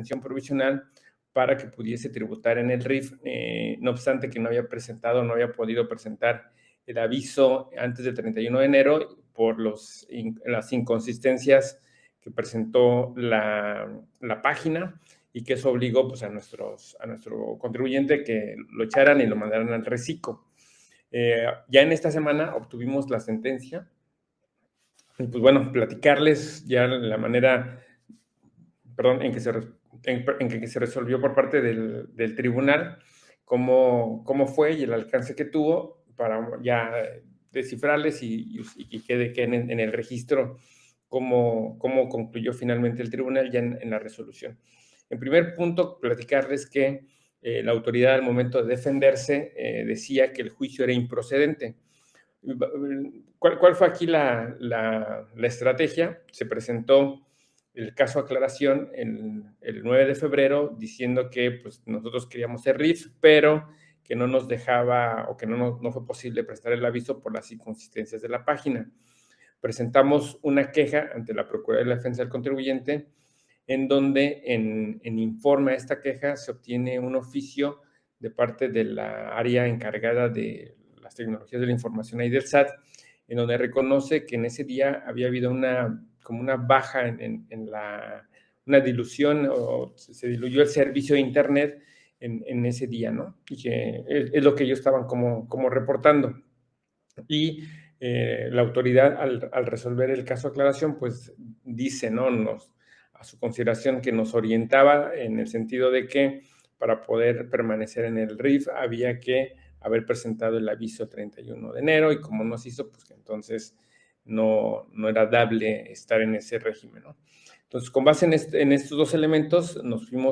suspensión provisional para que pudiese tributar en el RIF, no obstante que no había podido presentar el aviso antes del 31 de enero por las inconsistencias que presentó la página, y que eso obligó pues, a nuestro contribuyente que lo echaran y lo mandaran al reciclo. Ya en esta semana obtuvimos la sentencia. Y pues bueno, platicarles ya la manera, perdón, en que se resolvió por parte del tribunal, cómo fue y el alcance que tuvo, para ya descifrarles y quede en el registro cómo concluyó finalmente el tribunal ya en la resolución. En primer punto, platicarles que la autoridad al momento de defenderse decía que el juicio era improcedente. ¿Cuál fue aquí la estrategia? Se presentó el caso aclaración el 9 de febrero diciendo que pues, nosotros queríamos ser RIF, pero que no nos dejaba o que no fue posible prestar el aviso por las inconsistencias de la página. Presentamos una queja ante la Procuraduría de la Defensa del Contribuyente, en donde en informe a esta queja se obtiene un oficio de parte de la área encargada de las tecnologías de la información y del SAT, en donde reconoce que en ese día había habido como una baja una dilución, o se diluyó el servicio de Internet en ese día, ¿no? Y que es lo que ellos estaban como reportando. Y la autoridad, al resolver el caso de aclaración, pues dice, ¿no? A su consideración, que nos orientaba en el sentido de que para poder permanecer en el RIF había que haber presentado el aviso 31 de enero, y como no se hizo, pues entonces no era dable estar en ese régimen, ¿no? Entonces, con base en estos dos elementos,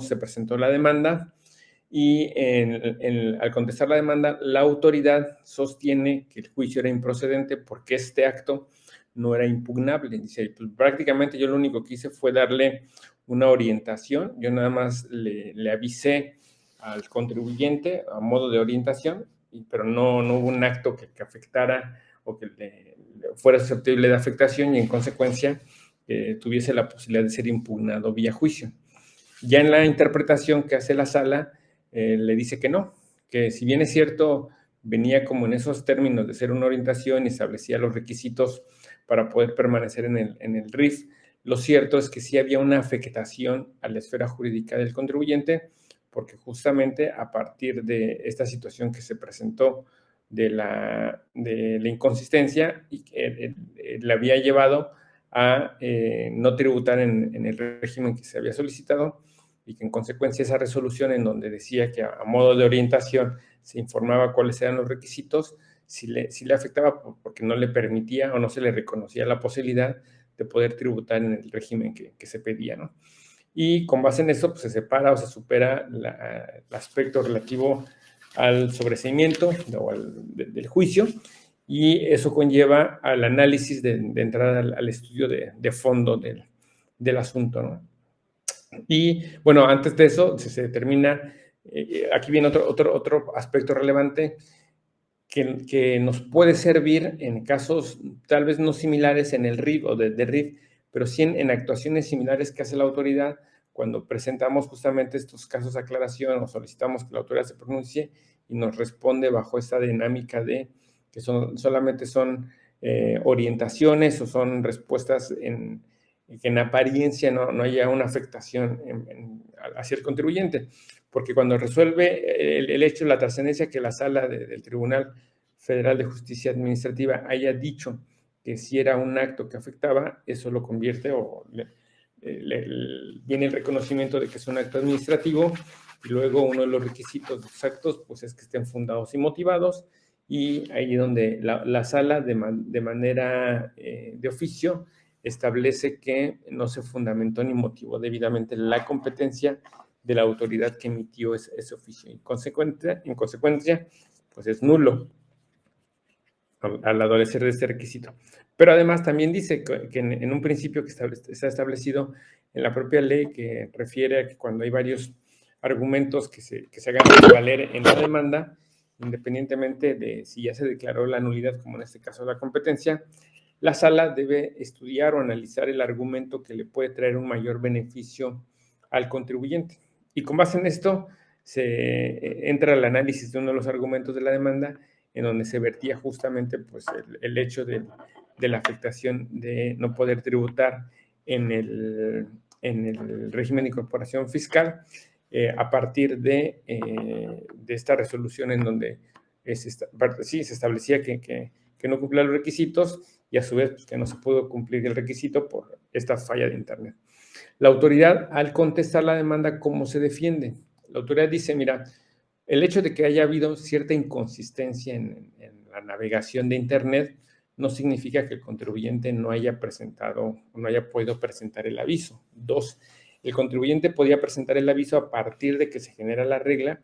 se presentó la demanda, y al contestar la demanda, la autoridad sostiene que el juicio era improcedente porque este acto no era impugnable. Dice, pues prácticamente yo lo único que hice fue darle una orientación. Yo nada más le avisé al contribuyente a modo de orientación, pero no hubo un acto que afectara o que le fuera susceptible de afectación, y en consecuencia tuviese la posibilidad de ser impugnado vía juicio. Ya en la interpretación que hace la sala, le dice que no, que si bien es cierto, venía como en esos términos de ser una orientación y establecía los requisitos para poder permanecer en el RIF, lo cierto es que sí había una afectación a la esfera jurídica del contribuyente, porque justamente a partir de esta situación que se presentó de la inconsistencia, y que le había llevado a no tributar en el régimen que se había solicitado, y que en consecuencia esa resolución, en donde decía que a modo de orientación se informaba cuáles eran los requisitos, sí le afectaba porque no le permitía o no se le reconocía la posibilidad de poder tributar en el régimen que se pedía, ¿no? Y con base en eso, pues se separa o se supera el aspecto relativo al sobreseimiento del juicio, y eso conlleva al análisis de entrar al estudio de fondo del asunto, ¿no? Y bueno, antes de eso se determina, aquí viene otro aspecto relevante que nos puede servir en casos tal vez no similares en el RIF o de RIF, pero sí en actuaciones similares que hace la autoridad cuando presentamos justamente estos casos de aclaración o solicitamos que la autoridad se pronuncie y nos responde bajo esta dinámica de que solamente son orientaciones o son respuestas que en apariencia no haya una afectación hacia el contribuyente, porque cuando resuelve el hecho, la trascendencia que la sala del Tribunal Federal de Justicia Administrativa haya dicho que si era un acto que afectaba, eso lo convierte viene el reconocimiento de que es un acto administrativo, y luego uno de los requisitos de los actos pues es que estén fundados y motivados, y ahí es donde la sala de manera de oficio establece que no se fundamentó ni motivó debidamente la competencia de la autoridad que emitió ese oficio. En consecuencia, pues es nulo al adolecer de este requisito. Pero además también dice que en un principio que está establecido en la propia ley, que refiere a que cuando hay varios argumentos que se hagan valer en la demanda, independientemente de si ya se declaró la nulidad, como en este caso la competencia, la sala debe estudiar o analizar el argumento que le puede traer un mayor beneficio al contribuyente. Y con base en esto se entra al análisis de uno de los argumentos de la demanda, en donde se vertía justamente pues, el hecho de la afectación de no poder tributar en el régimen de incorporación fiscal a partir de esta resolución en donde sí, se establecía que no cumplía los requisitos y a su vez pues, que no se pudo cumplir el requisito por esta falla de Internet. La autoridad, al contestar la demanda, ¿cómo se defiende? La autoridad dice, mira, el hecho de que haya habido cierta inconsistencia en la navegación de Internet no significa que el contribuyente no haya presentado o no haya podido presentar el aviso. Dos, el contribuyente podía presentar el aviso a partir de que se genera la regla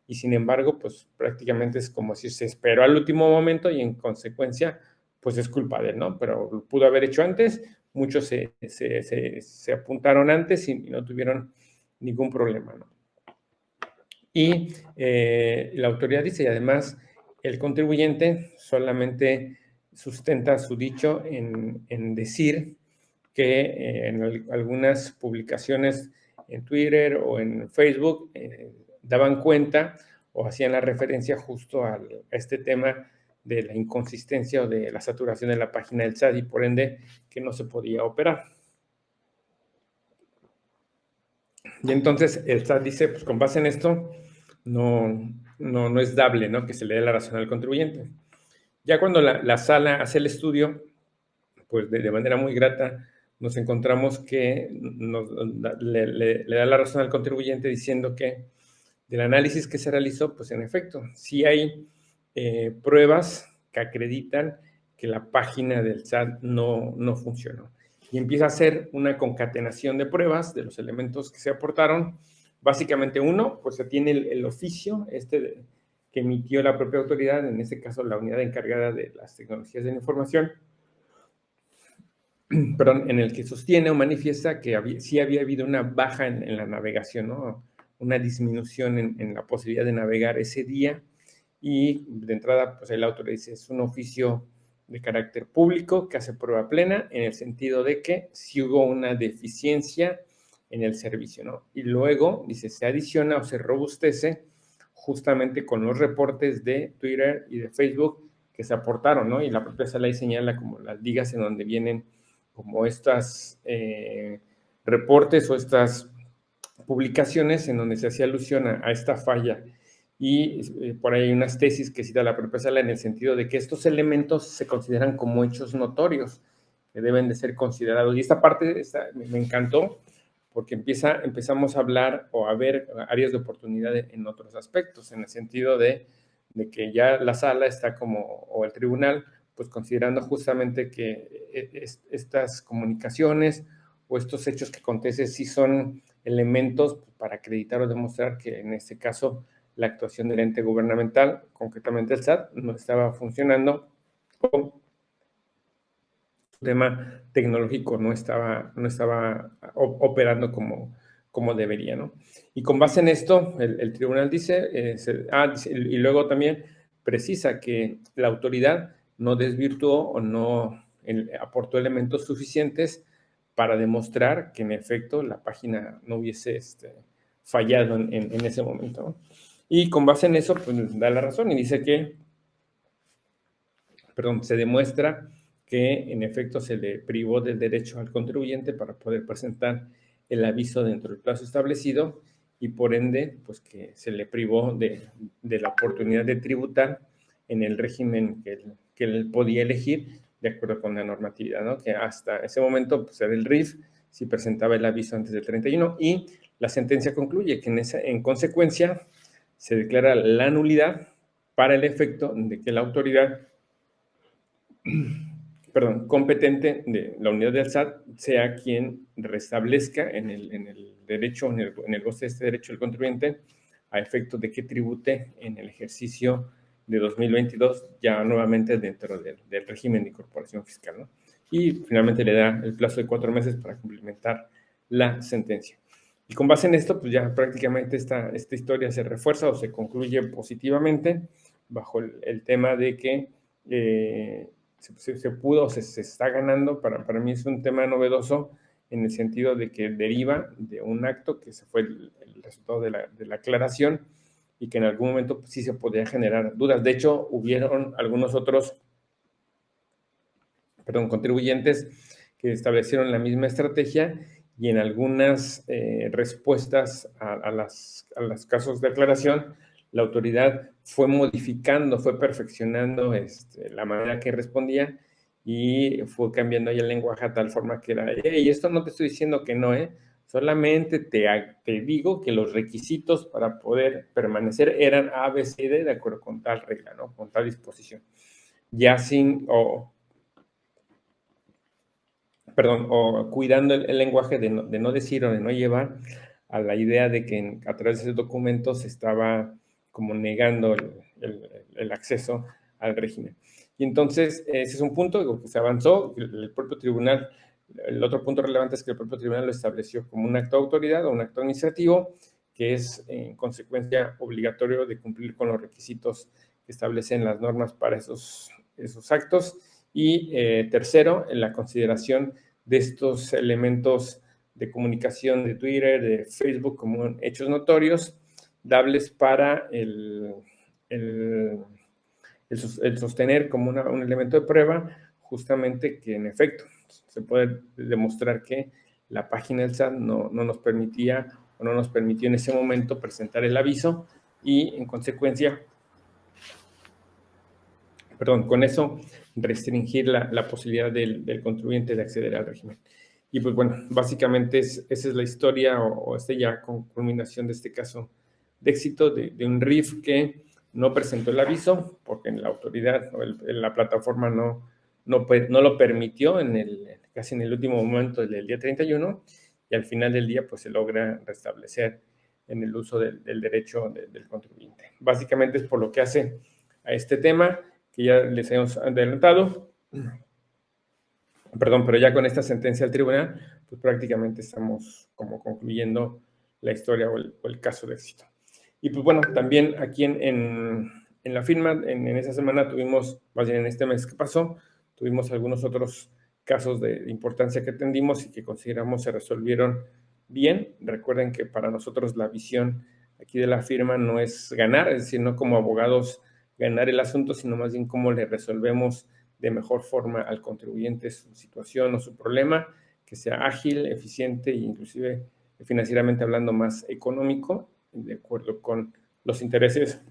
y sin embargo, pues prácticamente es como si se esperó al último momento y en consecuencia, pues es culpa de él, ¿no? Pero lo pudo haber hecho antes, muchos se apuntaron antes y no tuvieron ningún problema, ¿no? Y la autoridad dice, y además el contribuyente solamente sustenta su dicho en decir que en algunas publicaciones en Twitter o en Facebook daban cuenta o hacían la referencia justo a este tema de la inconsistencia o de la saturación de la página del SAT y por ende que no se podía operar. Y entonces el SAT dice, pues con base en esto, no es dable, ¿no? Que se le dé la razón al contribuyente. Ya cuando la sala hace el estudio, pues de manera muy grata, nos encontramos que le da la razón al contribuyente diciendo que del análisis que se realizó, pues en efecto, sí hay pruebas que acreditan que la página del SAT no funcionó. Y empieza a hacer una concatenación de pruebas de los elementos que se aportaron. Básicamente uno, pues se tiene el oficio que emitió la propia autoridad, en este caso la unidad encargada de las tecnologías de la información, perdón, en el que sostiene o manifiesta que sí había habido una baja en la navegación, ¿no? Una disminución en la posibilidad de navegar ese día y de entrada, pues el autor dice, es un oficio de carácter público que hace prueba plena en el sentido de que sí hubo una deficiencia en el servicio, ¿no? Y luego, dice, se adiciona o se robustece justamente con los reportes de Twitter y de Facebook que se aportaron, ¿no? Y la propia sala ahí señala como las ligas en donde vienen como estas reportes o estas publicaciones en donde se hacía alusión a esta falla. Y por ahí hay unas tesis que cita la propia sala en el sentido de que estos elementos se consideran como hechos notorios, que deben de ser considerados. Y esta parte me encantó porque empezamos a hablar o a ver áreas de oportunidad en otros aspectos, en el sentido de que ya la sala está como, o el tribunal, pues considerando justamente que estas comunicaciones o estos hechos que acontecen sí son elementos para acreditar o demostrar que en este caso la actuación del ente gubernamental, concretamente el SAT, no estaba funcionando o el tema tecnológico no estaba operando como debería, ¿no? Y con base en esto, el tribunal dice, y luego también precisa que la autoridad no desvirtuó o no aportó elementos suficientes para demostrar que en efecto la página no hubiese fallado en ese momento, ¿no? Y con base en eso, pues da la razón y dice que, perdón, se demuestra que en efecto se le privó del derecho al contribuyente para poder presentar el aviso dentro del plazo establecido y por ende, pues que se le privó de la oportunidad de tributar en el régimen que él podía elegir de acuerdo con la normatividad, ¿no? Que hasta ese momento pues, era el RIF si presentaba el aviso antes del 31 y la sentencia concluye que en consecuencia se declara la nulidad para el efecto de que la autoridad competente de la unidad del SAT sea quien restablezca en el derecho, en el goce de este derecho del contribuyente, a efecto de que tribute en el ejercicio de 2022 ya nuevamente dentro del régimen de incorporación fiscal, ¿no? Y finalmente le da el plazo de 4 meses para cumplimentar la sentencia. Y con base en esto, pues ya prácticamente esta historia se refuerza o se concluye positivamente bajo el tema de que se pudo, se está ganando, para mí es un tema novedoso en el sentido de que deriva de un acto que se fue el resultado de la aclaración y que en algún momento pues, sí se podía generar dudas. De hecho, hubieron algunos otros contribuyentes que establecieron la misma estrategia y en algunas respuestas a los casos de aclaración, la autoridad fue modificando, fue perfeccionando la manera que respondía y fue cambiando ahí el lenguaje a tal forma que era, y esto no te estoy diciendo que no, solamente te digo que los requisitos para poder permanecer eran A, B, C, D de acuerdo con tal regla, ¿no? Con tal disposición. Ya sin, o cuidando el lenguaje de no decir o de no llevar a la idea de que a través de ese documento se estaba como negando el acceso al régimen. Y entonces, ese es un punto que se avanzó, el propio tribunal, el otro punto relevante es que el propio tribunal lo estableció como un acto de autoridad o un acto administrativo, que es en consecuencia obligatorio de cumplir con los requisitos que establecen las normas para esos actos. Y tercero, en la consideración de estos elementos de comunicación de Twitter, de Facebook, como hechos notorios, dables para el sostener como un elemento de prueba, justamente que en efecto se puede demostrar que la página del SAT no nos permitía o no nos permitió en ese momento presentar el aviso y en consecuencia, con eso restringir la posibilidad del contribuyente de acceder al régimen. Y pues bueno, básicamente esa es la historia o ya con culminación de este caso de éxito de un RIF que no presentó el aviso porque en la autoridad o en la plataforma no lo permitió casi en el último momento del día 31 y al final del día pues se logra restablecer en el uso del derecho del contribuyente. Básicamente es por lo que hace a este tema que ya les hemos adelantado. Pero ya con esta sentencia del tribunal, pues prácticamente estamos como concluyendo la historia o el caso de éxito. Y pues bueno, también aquí en la firma, en esa semana tuvimos, más bien en este mes que pasó, tuvimos algunos otros casos de importancia que atendimos y que consideramos se resolvieron bien. Recuerden que para nosotros la visión aquí de la firma no es ganar, es decir, no como abogados ganar el asunto, sino más bien cómo le resolvemos de mejor forma al contribuyente su situación o su problema, que sea ágil, eficiente e inclusive financieramente hablando más económico, de acuerdo con los intereses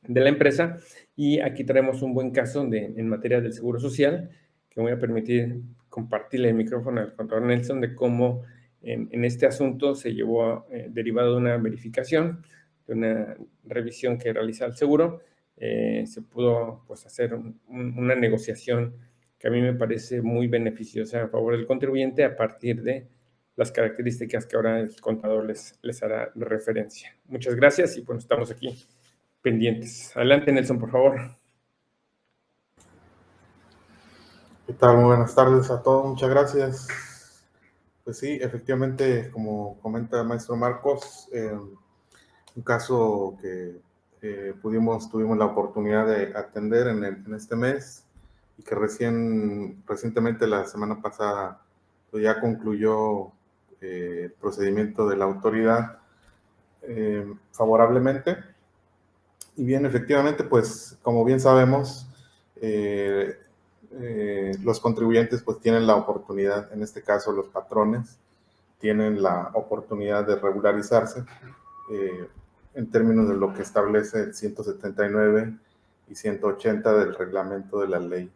de la empresa. Y aquí traemos un buen caso en materia del Seguro Social, que me voy a permitir compartirle el micrófono al contador Nelson de cómo en este asunto se llevó derivado de una verificación, de una revisión que realiza el seguro, se pudo pues, hacer una negociación que a mí me parece muy beneficiosa a favor del contribuyente a partir de las características que ahora el contador les hará referencia. Muchas gracias y bueno, estamos aquí pendientes. Adelante, Nelson, por favor. ¿Qué tal? Muy buenas tardes a todos, muchas gracias. Pues sí, efectivamente, como comenta el maestro Marcos, un caso que tuvimos la oportunidad de atender en este mes y que recientemente la semana pasada pues ya concluyó el procedimiento de la autoridad favorablemente. Y bien, efectivamente, pues como bien sabemos, los contribuyentes pues tienen la oportunidad, en este caso los patrones, tienen la oportunidad de regularizarse en términos de lo que establece el 179 y 180 del reglamento de la ley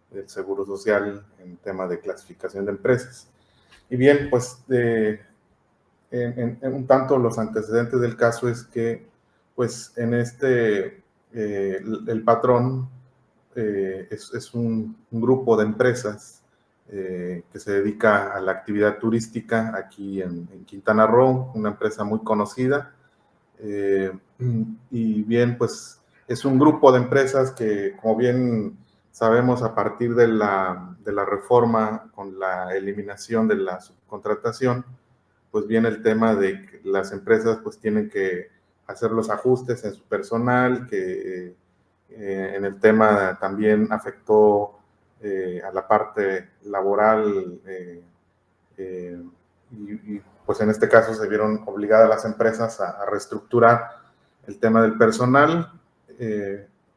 del Seguro Social en tema de clasificación de empresas. Y bien, pues en un tanto los antecedentes del caso es que pues en el patrón es un grupo de empresas que se dedica a la actividad turística aquí en Quintana Roo, una empresa muy conocida. Y bien, pues es un grupo de empresas que, como bien sabemos, a partir de la reforma con la eliminación de la subcontratación, pues viene el tema de que las empresas pues tienen que hacer los ajustes en su personal, que en el tema también afectó a la parte laboral, y pues en este caso se vieron obligadas las empresas a reestructurar el tema del personal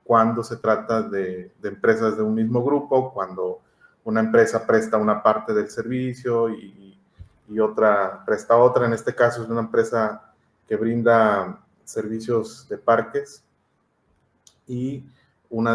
cuando se trata de empresas de un mismo grupo, cuando una empresa presta una parte del servicio y otra presta otra. En este caso es una empresa que brinda servicios de parques y